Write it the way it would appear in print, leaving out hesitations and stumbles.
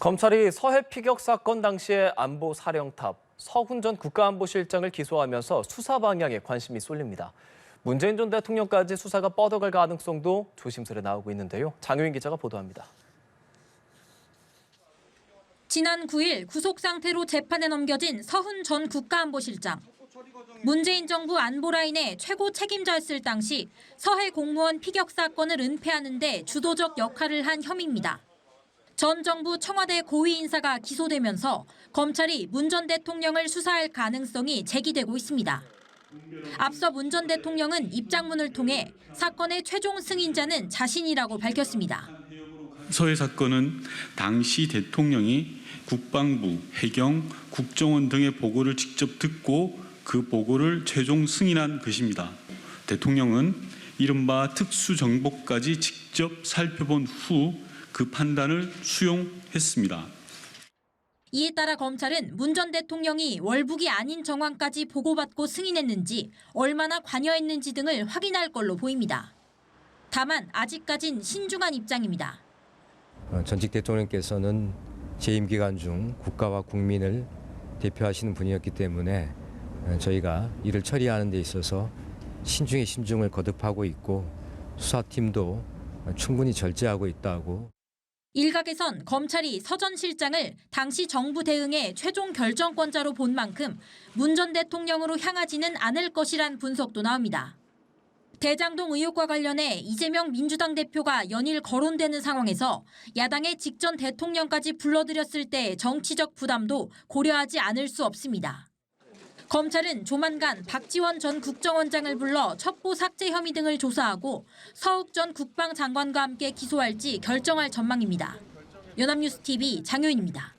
검찰이 서해 피격 사건 당시의 안보 사령탑 서훈 전 국가안보실장을 기소하면서 수사 방향에 관심이 쏠립니다. 문재인 전 대통령까지 수사가 뻗어갈 가능성도 조심스레 나오고 있는데요. 장효인 기자가 보도합니다. 지난 9일 구속 상태로 재판에 넘겨진 서훈 전 국가안보실장. 문재인 정부 안보라인의 최고 책임자였을 당시 서해 공무원 피격 사건을 은폐하는 데 주도적 역할을 한 혐의입니다. 전 정부 청와대 고위 인사가 기소되면서 검찰이 문 전 대통령을 수사할 가능성이 제기되고 있습니다. 앞서 문 전 대통령은 입장문을 통해 사건의 최종 승인자는 자신이라고 밝혔습니다. 서해 사건은 당시 대통령이 국방부, 해경, 국정원 등의 보고를 직접 듣고 그 보고를 최종 승인한 것입니다. 대통령은 이른바 특수정보까지 직접 살펴본 후 그 판단을 수용했습니다. 이에 따라 검찰은 문 전 대통령이 월북이 아닌 정황까지 보고받고 승인했는지 얼마나 관여했는지 등을 확인할 걸로 보입니다. 다만 아직까진 신중한 입장입니다. 전직 대통령께서는 재임 기간 중 국가와 국민을 대표하시는 분이었기 때문에 저희가 이를 처리하는 데 있어서 신중에 신중을 거듭하고 있고 수사팀도 충분히 절제하고 있다고. 일각에선 검찰이 서 전 실장을 당시 정부 대응의 최종 결정권자로 본 만큼 문 전 대통령으로 향하지는 않을 것이란 분석도 나옵니다. 대장동 의혹과 관련해 이재명 민주당 대표가 연일 거론되는 상황에서 야당의 직전 대통령까지 불러들였을 때의 정치적 부담도 고려하지 않을 수 없습니다. 검찰은 조만간 박지원 전 국정원장을 불러 첩보 삭제 혐의 등을 조사하고 서욱 전 국방장관과 함께 기소할지 결정할 전망입니다. 연합뉴스 TV 장효인입니다.